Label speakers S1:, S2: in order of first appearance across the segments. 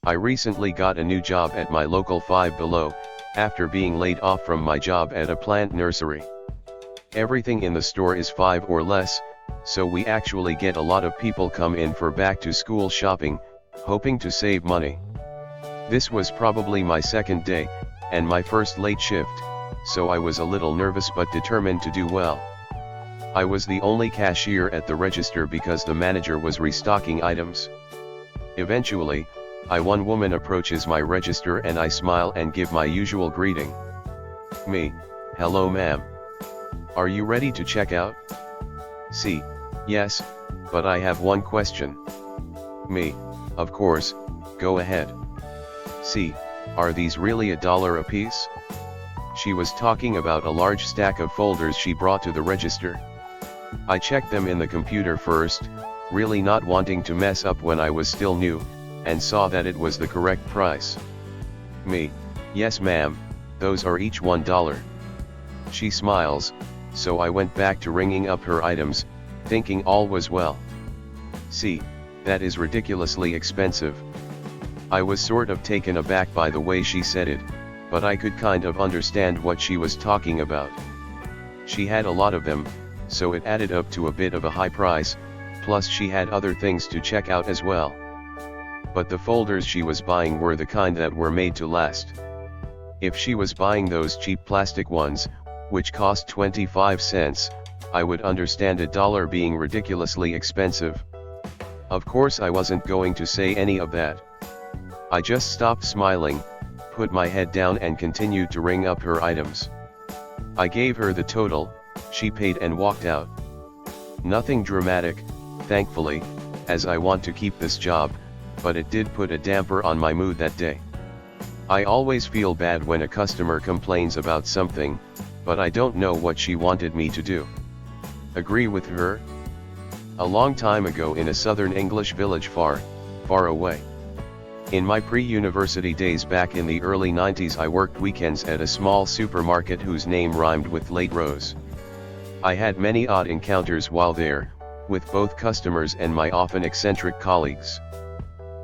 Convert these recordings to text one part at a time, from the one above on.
S1: I recently got a new job at my local Five Below, after being laid off from my job at a plant nursery. Everything in the store is 5 or less, so we actually get a lot of people come in for back to school shopping, hoping to save money. This was probably my second day, and my first late shift, so I was a little nervous but determined to do well. I was the only cashier at the register because the manager was restocking items. Eventually, one woman approaches my register and I smile and give my usual greeting. Me, hello ma'am. Are you ready to check out? C, yes, but I have one question. Me, of course, go ahead. C, are these really $1 a piece? She was talking about a large stack of folders she brought to the register. I checked them in the computer first, really not wanting to mess up when I was still new, and saw that it was the correct price. Me, yes ma'am, those are each $1. She smiles, so I went back to ringing up her items, thinking all was well. See, that is ridiculously expensive. I was sort of taken aback by the way she said it, but I could kind of understand what she was talking about. She had a lot of them, so it added up to a bit of a high price, plus she had other things to check out as well. But the folders she was buying were the kind that were made to last. If she was buying those cheap plastic ones, which cost 25 cents, I would understand $1 being ridiculously expensive. Of course I wasn't going to say any of that. I just stopped smiling, put my head down and continued to ring up her items. I gave her the total, she paid and walked out. Nothing dramatic, thankfully, as I want to keep this job, but it did put a damper on my mood that day. I always feel bad when a customer complains about something, but I don't know what she wanted me to do. Agree with her? A long time ago in a southern English village far, far away. In my pre-university days back in the early 90s I worked weekends at a small supermarket whose name rhymed with Late Rose. I had many odd encounters while there, with both customers and my often eccentric colleagues.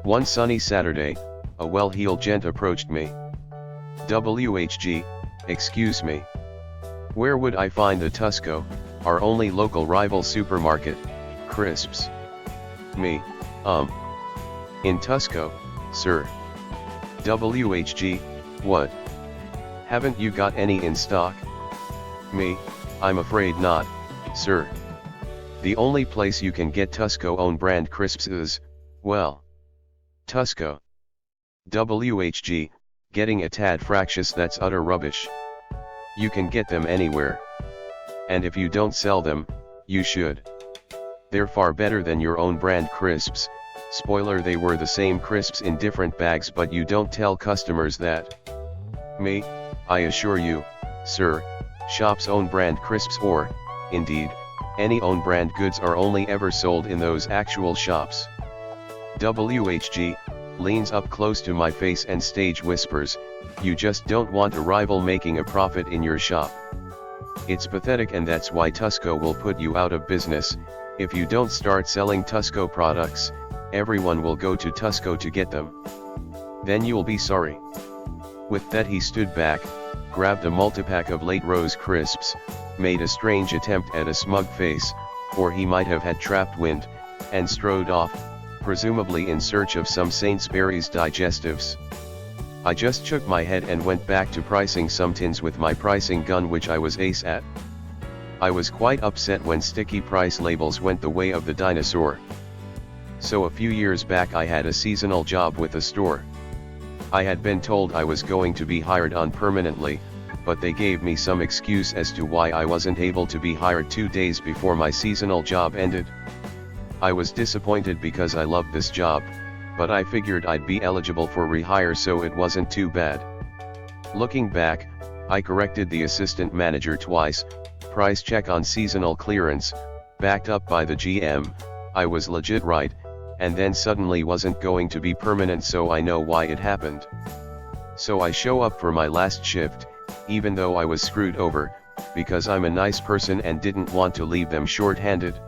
S1: One sunny Saturday, a well-heeled gent approached me. WHG, excuse me. Where would I find the Tusco, our only local rival supermarket, crisps? Me, in Tusco, sir. WHG, what? Haven't you got any in stock? Me, I'm afraid not, sir. The only place you can get Tusco own brand crisps is, well, Tusco. WHG, getting a tad fractious, that's utter rubbish. You can get them anywhere. And if you don't sell them, you should. They're far better than your own brand crisps. Spoiler, they were the same crisps in different bags, but you don't tell customers that. Me, I assure you, sir, shop's own brand crisps or, indeed, any own brand goods are only ever sold in those actual shops. WHG, leans up close to my face and stage whispers, you just don't want a rival making a profit in your shop. It's pathetic, and that's why Tusco will put you out of business. If you don't start selling Tusco products, everyone will go to Tusco to get them. Then you'll be sorry. With that he stood back, grabbed a multipack of Late Rose crisps, made a strange attempt at a smug face, or he might have had trapped wind, and strode off, presumably in search of some Sainsbury's digestives. I just shook my head and went back to pricing some tins with my pricing gun, which I was ace at. I was quite upset when sticky price labels went the way of the dinosaur. So a few years back I had a seasonal job with a store. I had been told I was going to be hired on permanently, but they gave me some excuse as to why I wasn't able to be hired 2 days before my seasonal job ended. I was disappointed because I loved this job, but I figured I'd be eligible for rehire, so it wasn't too bad. Looking back, I corrected the assistant manager twice, price check on seasonal clearance, backed up by the GM, I was legit right, and then suddenly wasn't going to be permanent, so I know why it happened. So I show up for my last shift, even though I was screwed over, because I'm a nice person and didn't want to leave them short-handed.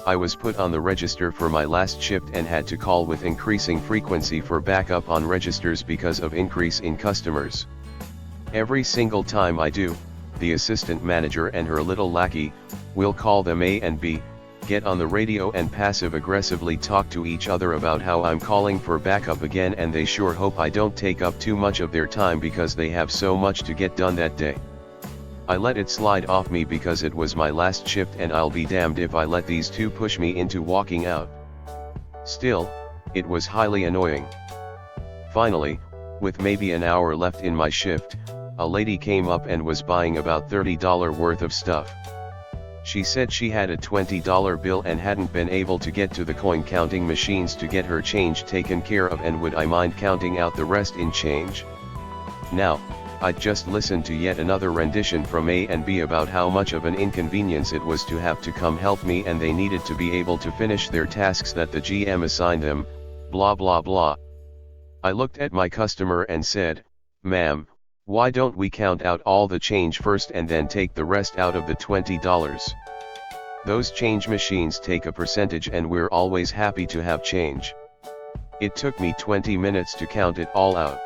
S1: I was put on the register for my last shift and had to call with increasing frequency for backup on registers because of increase in customers. Every single time I do, the assistant manager and her little lackey, we'll call them A and B, get on the radio and passive-aggressively talk to each other about how I'm calling for backup again, and they sure hope I don't take up too much of their time because they have so much to get done that day. I let it slide off me because it was my last shift, and I'll be damned if I let these two push me into walking out. Still, it was highly annoying. Finally, with maybe an hour left in my shift, a lady came up and was buying about $30 worth of stuff. She said she had a $20 bill and hadn't been able to get to the coin counting machines to get her change taken care of, and would I mind counting out the rest in change? Now, I'd just listened to yet another rendition from A and B about how much of an inconvenience it was to have to come help me, and they needed to be able to finish their tasks that the GM assigned them, blah blah blah. I looked at my customer and said, "Ma'am, why don't we count out all the change first and then take the rest out of the $20? Those change machines take a percentage and we're always happy to have change." It took me 20 minutes to count it all out.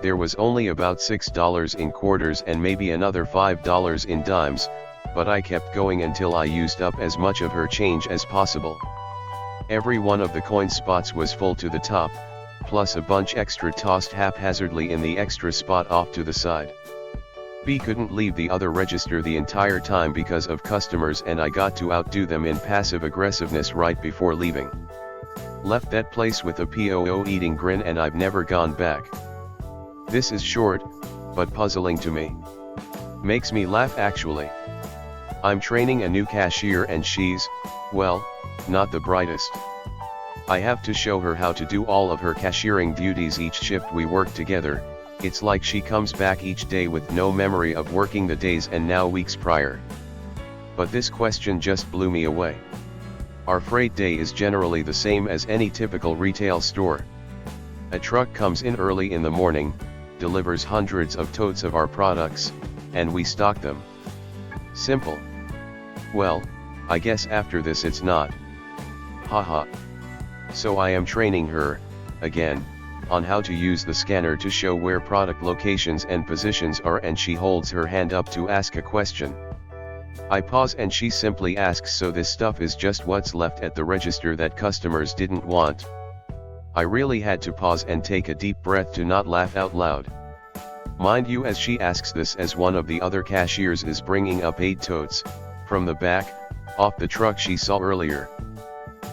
S1: There was only about $6 in quarters and maybe another $5 in dimes, but I kept going until I used up as much of her change as possible. Every one of the coin spots was full to the top, plus a bunch extra tossed haphazardly in the extra spot off to the side. B couldn't leave the other register the entire time because of customers, and I got to outdo them in passive aggressiveness right before leaving. Left that place with a POO-eating grin, and I've never gone back. This is short, but puzzling to me. Makes me laugh actually. I'm training a new cashier and she's, well, not the brightest. I have to show her how to do all of her cashiering duties each shift we work together. It's like she comes back each day with no memory of working the days and now weeks prior. But this question just blew me away. Our freight day is generally the same as any typical retail store. A truck comes in early in the morning, delivers hundreds of totes of our products, and we stock them. Simple. Well, I guess after this it's not. Haha. So I am training her, again, on how to use the scanner to show where product locations and positions are, and she holds her hand up to ask a question. I pause and she simply asks, "So this stuff is just what's left at the register that customers didn't want?" I really had to pause and take a deep breath to not laugh out loud. Mind you, as she asks this, as one of the other cashiers is bringing up 8 totes, from the back, off the truck she saw earlier,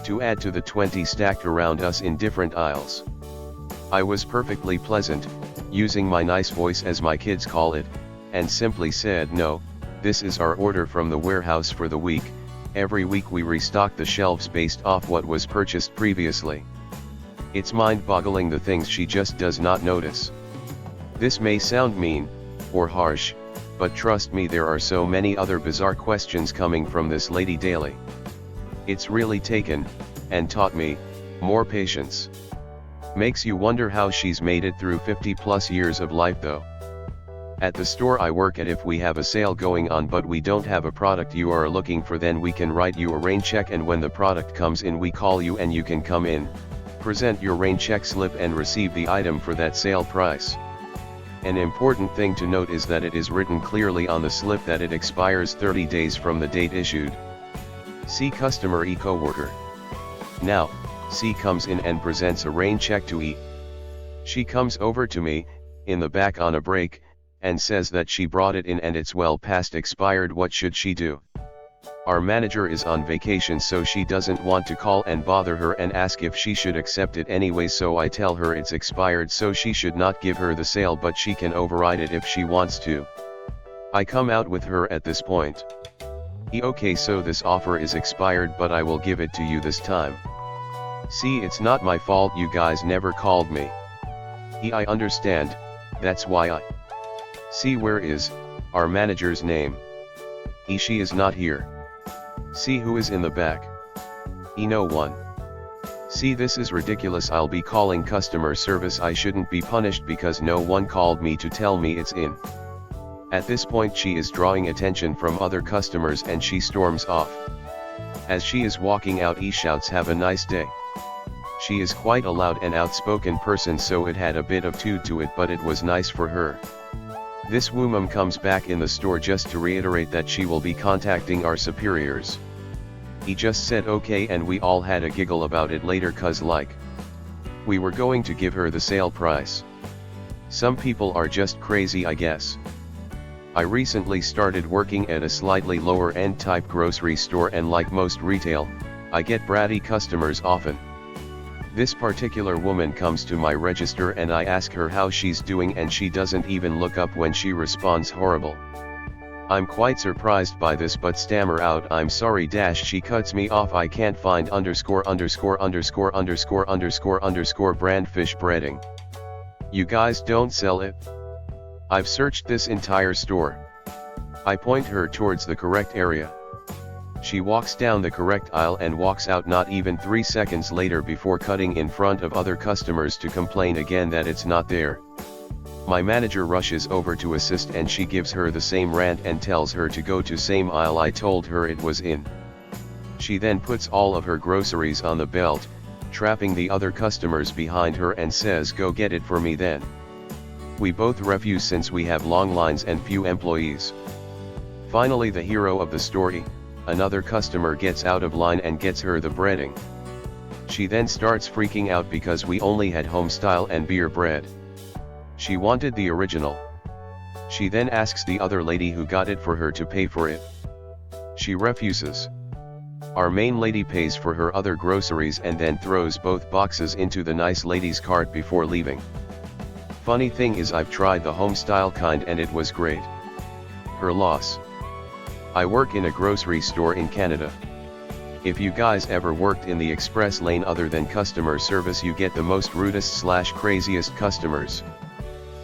S1: to add to the 20 stacked around us in different aisles. I was perfectly pleasant, using my nice voice as my kids call it, and simply said, "No, this is our order from the warehouse for the week. Every week we restock the shelves based off what was purchased previously." It's mind-boggling the things she just does not notice. This may sound mean, or harsh, but trust me, there are so many other bizarre questions coming from this lady daily. It's really taken, and taught me, more patience. Makes you wonder how she's made it through 50+ years of life though. At the store I work at, if we have a sale going on but we don't have a product you are looking for, then we can write you a rain check, and when the product comes in we call you and you can come in, present your rain check slip and receive the item for that sale price. An important thing to note is that it is written clearly on the slip that it expires 30 days from the date issued. C customer E coworker. Now, C comes in and presents a rain check to E. She comes over to me, in the back on a break, and says that she brought it in and it's well past expired. What should she do? Our manager is on vacation, so she doesn't want to call and bother her and ask if she should accept it anyway, so I tell her it's expired, so she should not give her the sale, but she can override it if she wants to. I come out with her at this point. Okay, so this offer is expired, but I will give it to you this time. See, it's not my fault, you guys never called me. I understand, that's why I. See, where is our manager's name? She is not here. See, who is in the back? No one. See, this is ridiculous. I'll be calling customer service. I shouldn't be punished because no one called me to tell me it's in. At this point she is drawing attention from other customers and she storms off. As she is walking out, he shouts, "Have a nice day." She is quite a loud and outspoken person, so it had a bit of toot to it, but it was nice for her. This woman comes back in the store just to reiterate that she will be contacting our superiors. He just said okay, and we all had a giggle about it later, cause like, we were going to give her the sale price. Some people are just crazy, I guess. I recently started working at a slightly lower end type grocery store, and like most retail, I get bratty customers often. This particular woman comes to my register and I ask her how she's doing, and she doesn't even look up when she responds, "Horrible." I'm quite surprised by this, but stammer out, "I'm sorry." She cuts me off. "I can't find __________ brand fish breading. You guys don't sell it? I've searched this entire store." I point her towards the correct area. She walks down the correct aisle and walks out not even 3 seconds later, before cutting in front of other customers to complain again that it's not there. My manager rushes over to assist, and she gives her the same rant and tells her to go to same aisle I told her it was in. She then puts all of her groceries on the belt, trapping the other customers behind her, and says, "Go get it for me then." We both refuse since we have long lines and few employees. Finally, the hero of the story, another customer, gets out of line and gets her the breading. She then starts freaking out because we only had home style and beer bread. She wanted the original. She then asks the other lady who got it for her to pay for it. She refuses. Our main lady pays for her other groceries and then throws both boxes into the nice lady's cart before leaving. Funny thing is, I've tried the home style kind and it was great. Her loss. I work in a grocery store in Canada. If you guys ever worked in the express lane other than customer service, you get the most rudest/craziest customers.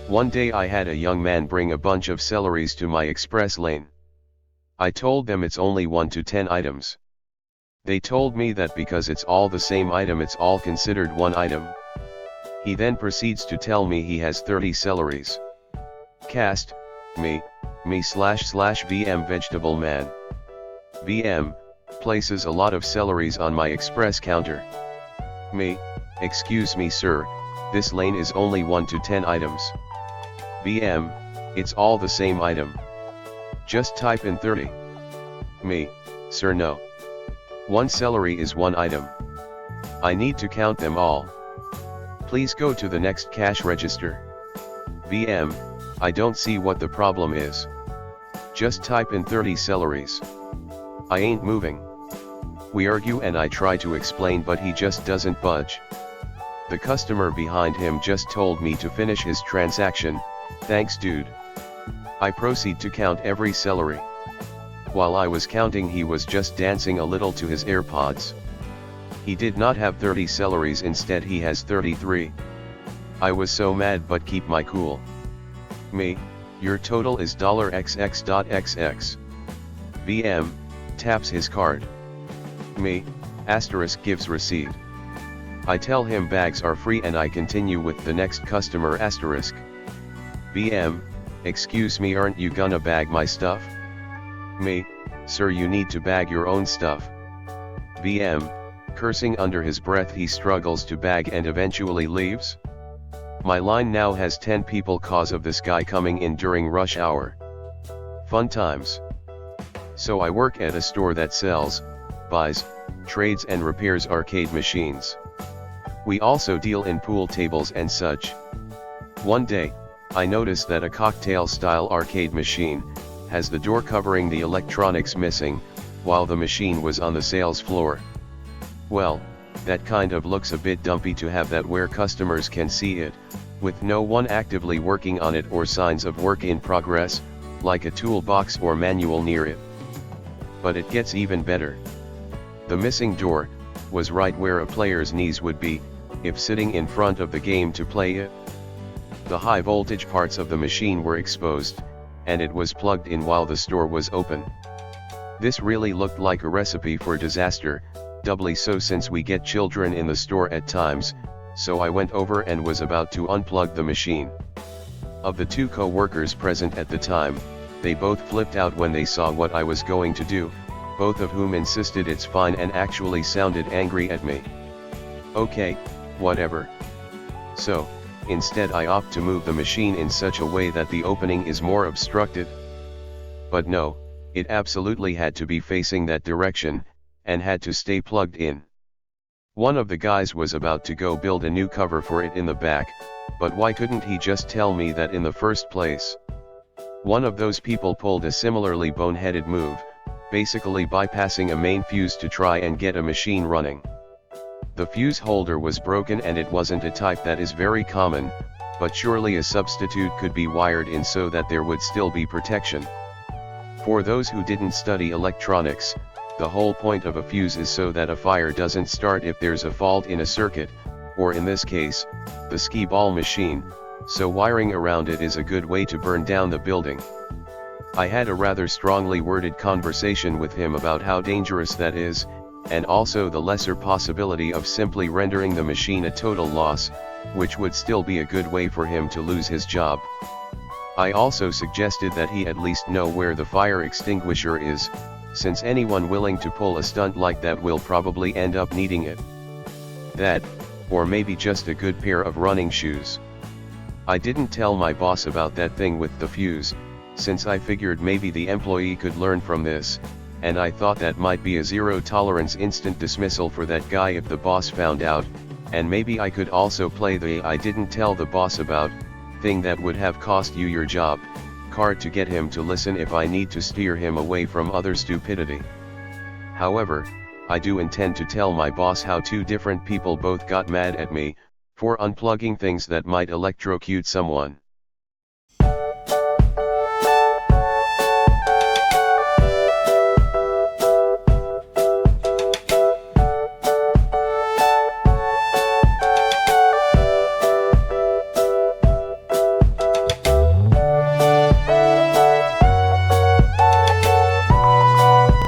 S1: One day I had a young man bring a bunch of celeries to my express lane. I told them it's only 1 to 10 items. They told me that because it's all the same item, it's all considered one item. He then proceeds to tell me he has 30 celeries. Cast, me/VM vegetable man. VM, places a lot of celeries on my express counter. Me, excuse me sir, this lane is only 1 to 10 items. VM, it's all the same item. Just type in 30. Me, sir no. One celery is one item. I need to count them all. Please go to the next cash register. VM, I don't see what the problem is. Just type in 30 celeries. I ain't moving. We argue and I try to explain, but he just doesn't budge. The customer behind him just told me to finish his transaction. Thanks dude. I proceed to count every celery. While I was counting, he was just dancing a little to his AirPods. He did not have 30 celeries, instead he has 33. I was so mad but keep my cool. Me, your total is $XX.XX. VM, taps his card. Me, asterisk gives receipt. I tell him bags are free and I continue with the next customer asterisk. VM, excuse me, aren't you gonna bag my stuff? Me, sir you need to bag your own stuff. VM, cursing under his breath, he struggles to bag and eventually leaves. My line now has 10 people cause of this guy coming in during rush hour. Fun times. So I work at a store that sells, buys, trades and repairs arcade machines. We also deal in pool tables and such. One day, I noticed that a cocktail-style arcade machine has the door covering the electronics missing, while the machine was on the sales floor. Well, that kind of looks a bit dumpy to have that where customers can see it, with no one actively working on it or signs of work in progress, like a toolbox or manual near it. But it gets even better. The missing door was right where a player's knees would be, if sitting in front of the game to play it. The high voltage parts of the machine were exposed, and it was plugged in while the store was open. This really looked like a recipe for disaster, doubly so since we get children in the store at times, so I went over and was about to unplug the machine. Of the 2 co-workers present at the time, they both flipped out when they saw what I was going to do, both of whom insisted it's fine and actually sounded angry at me. Okay, whatever. So, instead I opt to move the machine in such a way that the opening is more obstructed. But no, it absolutely had to be facing that direction, and had to stay plugged in. One of the guys was about to go build a new cover for it in the back, but why couldn't he just tell me that in the first place? One of those people pulled a similarly boneheaded move, basically bypassing a main fuse to try and get a machine running. The fuse holder was broken and it wasn't a type that is very common, but surely a substitute could be wired in so that there would still be protection. For those who didn't study electronics, the whole point of a fuse is so that a fire doesn't start if there's a fault in a circuit, or in this case, the skee-ball machine, so wiring around it is a good way to burn down the building. I had a rather strongly worded conversation with him about how dangerous that is, and also the lesser possibility of simply rendering the machine a total loss, which would still be a good way for him to lose his job. I also suggested that he at least know where the fire extinguisher is, since anyone willing to pull a stunt like that will probably end up needing it. That, or maybe just a good pair of running shoes. I didn't tell my boss about that thing with the fuse, since I figured maybe the employee could learn from this, and I thought that might be a zero-tolerance instant dismissal for that guy if the boss found out, and maybe I could also play the "I didn't tell the boss about" thing that would have cost you your job card to get him to listen if I need to steer him away from other stupidity. However, I do intend to tell my boss how two different people both got mad at me for unplugging things that might electrocute someone.